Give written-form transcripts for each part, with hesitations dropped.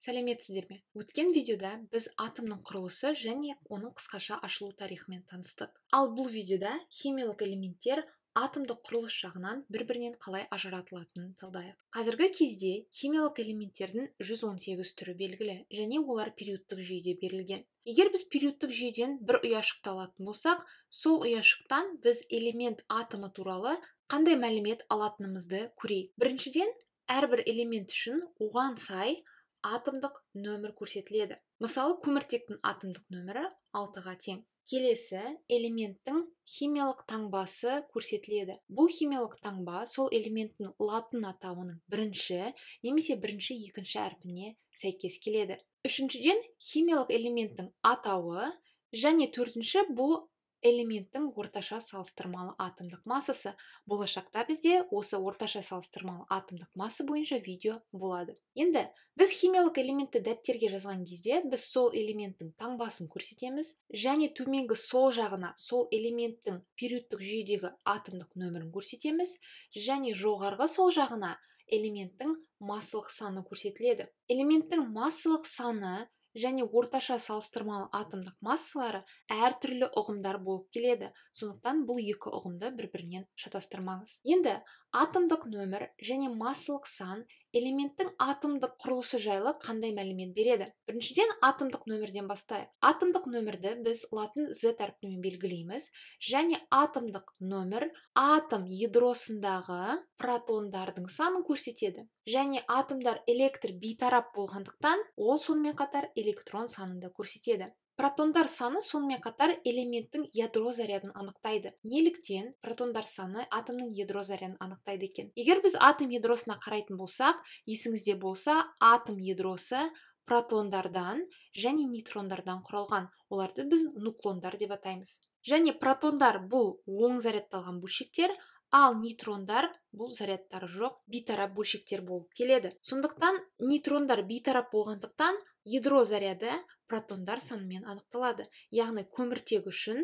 Сәлеметсіздер ме? Өткен видеода біз атомның құрылысы және оның қысқаша ашылу тарихымен таныстық. Ал бұл видеода химиялық элементтер атомдық құрылыс жағынан бір-бірінен қалай ажыратылатынын талдайық. Қазіргі кезде химиялық элементтердің 118 түрі белгілі және олар периодтық жүйеде берілген. Егер біз периодтық жүйеден бір ұяшықты алатын болсақ, сол ұяшықтан біз элемент атомы туралы қандай мәлімет алатынымызды көрейік. Біріншіден, әрбір элемент үшін оған сай атомдық нөмір көрсетіледі. Мысалы, көміртектің атомдық нөмірі 6-ға тең. Келесі элементтің химиялық таңбасы көрсетіледі. Бұл химиялық таңба сол элементтің латын атауының бірінші немесе екінші әрпіне сәйкес келеді. Үшіншіден, химиялық элементтің атауы және төртінші бұл элементтің орташа салыстырмалы атомдық массасы. Болашақта бізде осы орташа салыстырмалы атомдық масса бойынша видео болады. Енді біз химиялық элементті дәптерге жазған кезде біз сол элементтің таңбасын көрсетеміз және төменгі сол жағына сол элементтің периодтық жүйедегі атомдық нөмірін көрсетеміз және жоғарғы сол жағына элементтің массалық саны көрсетіледі. Элементтің массалық саны және орташа салыстырмалы атомдық массалары әртүрлі ұғымдар болып келеді. Сондықтан бұл екі ұғымды бір-бірінен шатастырмаңыз. Енді атомдық нөмір және массалық сан элементтің атомдық құрылысы жайлы қандай мәлімет береді? Біріншіден, атомдық нөмірден бастайық. Атомдық нөмірді біз латын Z әрпімен белгілейміз және атомдық нөмір атом ядросындағы протондардың санын көрсетеді. Және атомдар электр бейтарап болғандықтан, ол сонымен қатар электрон санын да көрсетеді. Протондар саны сонымен қатар элементтің ядро зарядын анықтайды. Неліктен протондар саны атомның ядро зарядын анықтайды екен? Егер біз атом ядросына қарайтын болсақ, есіңізде болса, атом ядросы протондардан және нейтрондардан құралған. Оларды біз нуклондар деп атаймыз. Және протондар бұл оң зарядталған бөлшектер, ал нейтрондар бұл зарядтары жоқ бейтарап бөлшектер болып келеді. Сондықтан нейтрондар бейтарап болғандықтан ядро заряды протондар санымен анықталады. Яғни көміртек үшін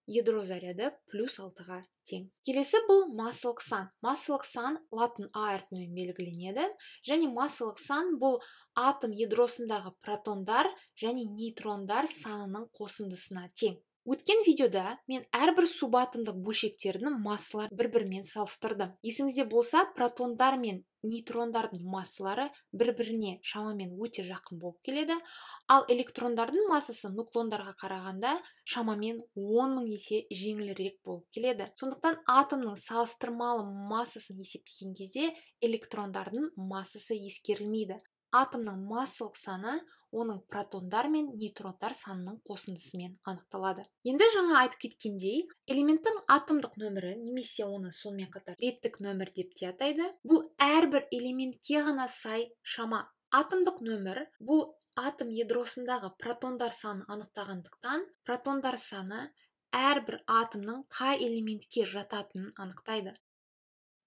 ядро заряды +6-ға тең. Келесі бұл массалық сан. Массалық сан латын А әрпімен белгіленеді және массалық сан бұл атом ядросындағы протондар және нейтрондар санының қосындысына тең. Өткен видеода мен әрбір субатомдық бөлшектердің массаларын бір-бірімен салыстырдым. Есіңізде болса, протондар мен нейтрондардың массалары бір-біріне шамамен өте жақын болып келеді, ал электрондардың массасы нуклондарға қарағанда шамамен 10.000 есе жеңілірек болып келеді. Сондықтан атомның салыстырмалы массасын есептеген кезде электрондардың массасы ескерілмейді. Атомның массалық саны оның протондар мен нейтрондар санының қосындысымен анықталады. Енді жаңа айтып кеткендей, элементтің атомдық нөмірі немесе оны сонымен қатар реттік нөмір деп те атайды. Бұл әрбір элементке ғана сай шама. Атомдық нөмір бұл атом ядросындағы протондар санын анықтағандықтан, протондар саны әрбір атомның қай элементке жататынын анықтайды.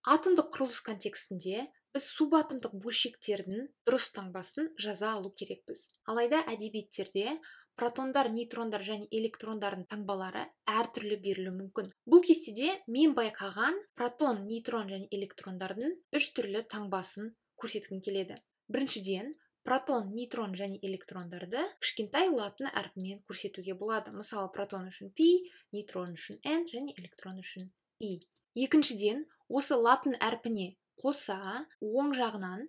Атомдық құрылыс контекстінде біз субатомдық бөлшектердің дұрыс таңбасын жаза алу керекпіз. Алайда әдебиеттерде протондар, нейтрондар және электрондардың таңбалары әртүрлі берілуі мүмкін. Бұл кестеде мен байқаған протон, нейтрон және электрондардың 3 түрлі таңбасын көрсеткім келеді. Біріншіден, протон, нейтрон және электрондарды кішкентай латын әрпімен көрсетуге болады. Мысалы, протон үшін π, нейтрон үшін n және электрон үшін i. Екіншіден, осы латын әрпіне қоса оң жағынан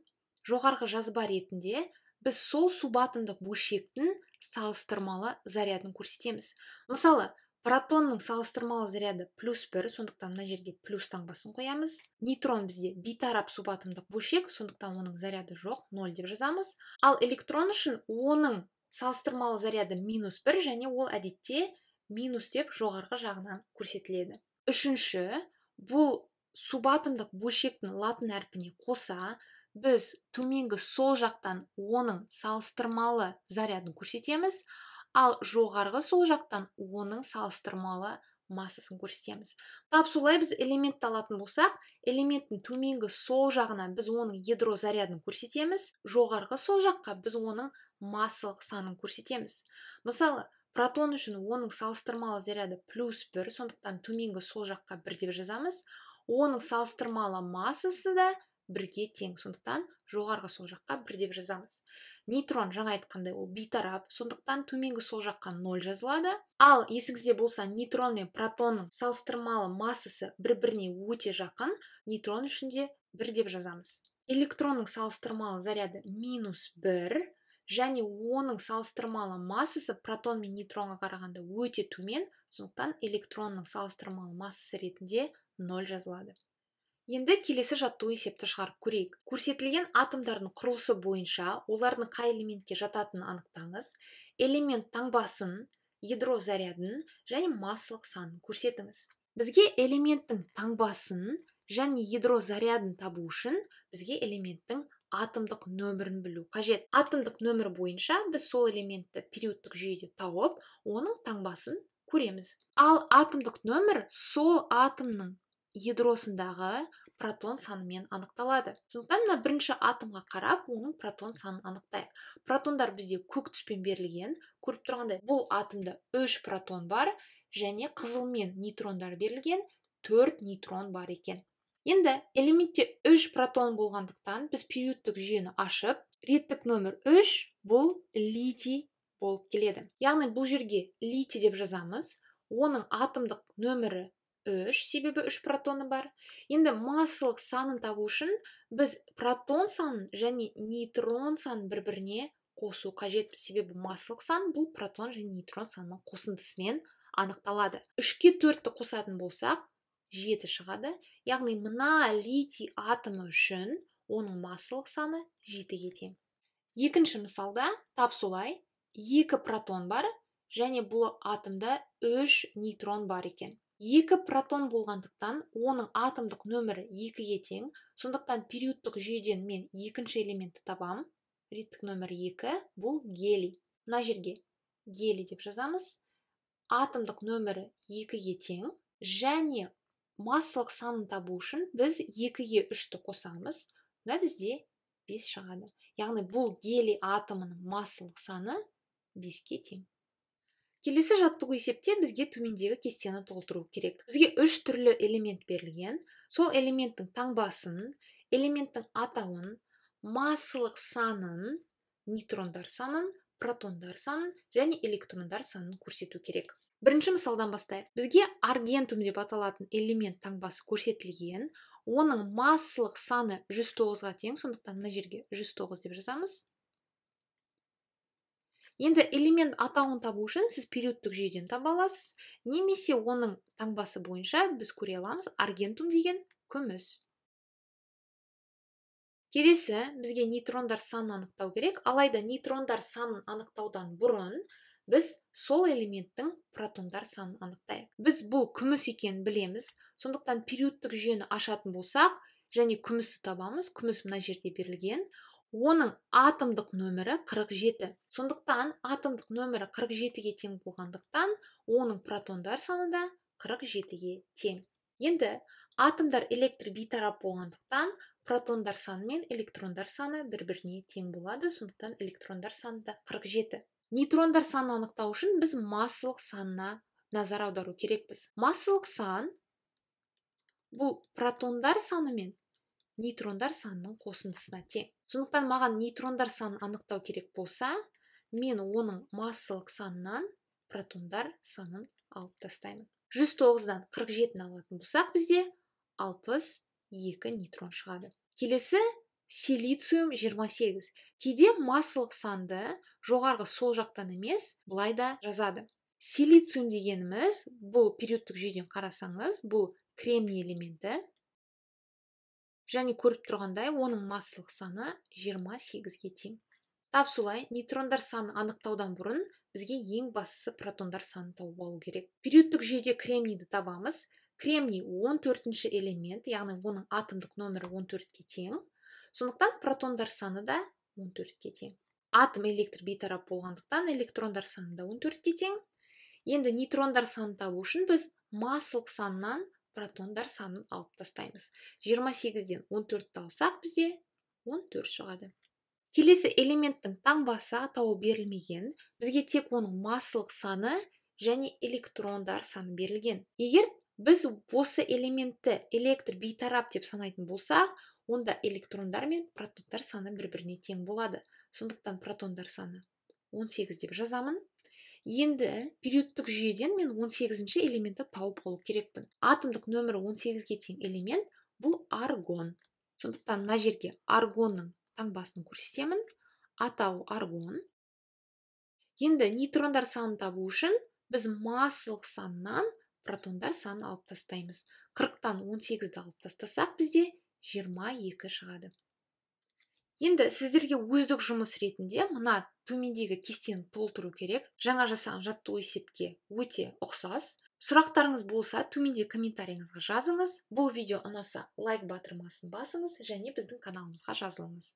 жоғарғы жазба ретінде біз сол субатомдық бөлшектің салыстырмалы зарядын көрсетеміз. Мысалы, протонның салыстырмалы заряды +1, сондықтан мына жерге плюс таңбасын қоямыз. Нейтрон бізде бейтарап субатомдық бөлшек, сондықтан оның заряды жоқ, 0 деп жазамыз. Ал электрон үшін оның салыстырмалы заряды -1 және ол әдетте минус деп жоғарғы жағынан көрсетіледі. Үшінші, бұл субатомдық бөлшектің латын әрпіне қоса біз төменгі сол жақтан оның салыстырмалы зарядын көрсетеміз, ал жоғарғы сол жақтан оның салыстырмалы массасын көрсетеміз. Тап солай біз элементті алатын болсақ, элементтің төменгі сол жағына біз оның ядро зарядын көрсетеміз, жоғарғы сол жаққа біз оның массалық санын көрсетеміз. Мысалы, протон үшін оның салыстырмалы заряды +1, сондықтан төменгі сол жаққа 1 деп жазамыз. Оның салыстырмалы массасы да 1-ге тең. Сондықтан жоғарғы сол жаққа 1 деп жазамыз. Нейтрон жаңа айтқандай ол бейтарап, сондықтан төменгі сол жаққа 0 жазылады. Ал есіңізде болса, нейтрон мен протонның салыстырмалы массасы бір-біріне өте жақын, нейтрон үшін де 1 деп жазамыз. Электронның салыстырмалы заряды -1, және оның салыстырмалы массасы протон мен нейтронға қарағанда өте төмен, сондықтан электронның салыстырмалы массасы ретінде 0 жазылады. Енді келесі жаттығу есепті шығарып көрейік. Көрсетілген атомдардың құрылысы бойынша олардың қай элементке жататынын анықтаңыз. Элемент таңбасын, ядро зарядын және массалық санын көрсетіңіз. Бізге элементтің таңбасын және ядро зарядын табу үшін бізге элементтің атомдық нөмірін білу қажет. Атомдық нөмір бойынша біз сол элементті периодтық жүйеде тауып, оның таңбасын көреміз. Ал атомдық нөмір сол атомның ядросындағы протон санымен анықталады. Сондықтан мына бірінші атомға қарап, оның протон санын анықтайық. Протондар бізде көк түспен берілген. Көріп тұрғандай, бұл атомда 3 протон бар, және қызылмен нейтрондар берілген 4 нейтрон бар екен. Енді элементте 3 протон болғандықтан біз периодтық жүйені ашып, реттік нөмір 3 бұл литий болып келеді. Яғни бұл жерге литий деп жазамыз. Оның атомдық нөмірі 3, себебі 3 протоны бар. Енді массалық санын табу үшін біз протон санын және нейтрон санын бір-біріне қосу қажет. Себебі массалық сан бұл протон және нейтрон санының қосындысымен анықталады. 3-ке 4-ті қосатын болсақ, 7 шығады. Яғни мына литий атомы үшін оның массалық саны 7-ге тең. Екінші мысалда тап солай 2 протон бар, және бұл атомда 3 нейтрон бар екен. 2 протон болғандықтан оның атомдық нөмірі 2-ге тең. Сондықтан периодтық жүйеден мен екінші элементті табам. Реттік нөмір 2 бұл гелий. Мына жерге гелий деп жазамыз. Атомдық нөмірі 2-ге тең, және массалық санын табу үшін біз 2-ге 3-ті қосамыз. Мына бізде 5 шығады. Яғни бұл гелий атомының массалық саны 5-ке тең. Келесі жаттығу есепте бізге төмендегі кестені толтыру керек. Бізге 3 түрлі элемент берілген. Сол элементтің таңбасын, элементтің атауын, массалық санын, нейтрондар санын, протондар санын және электрондар санын көрсету керек. Бірінші мысалдан бастайық. Бізге аргентум деп аталатын элемент таңбасы көрсетілген. Оның массалық саны 109-ға тең, сондықтан мына жерге 109 деп жазамыз. Енді элемент атауын табу үшін сіз периодтық жүйеден таба аласыз, немесе оның таңбасы бойынша біз көре аламыз аргентум деген күміс. Келесі бізге нейтрондар санын анықтау керек, алайда нейтрондар санын анықтаудан бұрын біз сол элементтің протондар санын анықтайық. Біз бұл күміс екенін білеміз, сондықтан периодтық жүйені ашатын болсақ, және күмісті табамыз. Күміс мына жерде берілген. Оның атомдық нөмірі 47. Сондықтан атомдық нөмірі 47-ге тең болғандықтан, оның протондар саны да 47-ге тең. Енді атомдар электр бейтарап болғандықтан, протондар саны мен электрондар саны бір-біріне тең болады, сондықтан электрондар саны да 47. Нейтрондар санын анықтау үшін біз массалық санына назар аудару керекпіз. Массалық сан бұл протондар саны мен нейтрондар санының қосындысына тең. Сондықтан маған нейтрондар санын анықтау керек болса, мен оның массалық санынан протондар санын алып тастаймын. 109-дан 47-ні алатын болсақ, бізде 62 нейтрон шығады. Келесі силициум 28. Кейде массалық санды жоғарғы сол жақтан емес, былай да жазады. Силициум дегеніміз, бұл периодтық жүйеден қарасаңыз, бұл кремний элементі. Және көріп тұрғандай, оның массалық саны 28-ге тең. Тап солай, нейтрондар санын анықтаудан бұрын бізге ең бастысы протондар санын тауып алу керек. Периодтық жүйеде кремнийді табамыз. Кремний 14-ші элемент, яғни оның атомдық нөмірі 14-ке тең. Сондықтан протондар саны да 14-ке тең. Атом электр бейтарап болғандықтан электрондар саны да 14-ке тең. Енді нейтрондар санын табу үшін біз массалық санынан протондар санын алып тастаймыз. 28-ден 14-ті алсақ, бізде 14 шығады. Келесі элементтің таңбасы атауы берілмеген, бізге тек оның массалық саны және электрондар саны берілген. Егер біз осы элементті электр бейтарап деп санайтын болсақ, онда электрондар мен протондар саны бір-біріне тең болады. Сондықтан протондар саны 18 деп жазамын. Енді периодтық жүйеден мен 18-ші элементті тауып алу керекпін. Атомдық нөмірі 18-ге тең элемент бұл аргон. Сондықтан мына жерге аргонның таңбасын көрсетемін. Атауы аргон. Енді нейтрондар санын табу үшін біз массалық саннан протондар санын алып тастаймыз. 40-тан 18-ді алып тастасақ бізде 22 шығады. Енді сіздерге өздік жұмыс ретінде мына төмендегі кестені толтыру керек. Жаңа жасаған жаттығу есепке өте ұқсас. Сұрақтарыңыз болса, төменде комментарийіңізге жазыңыз. Бұл видео ұнаса, лайк батырмасын басыңыз және біздің каналымызға жазылыңыз.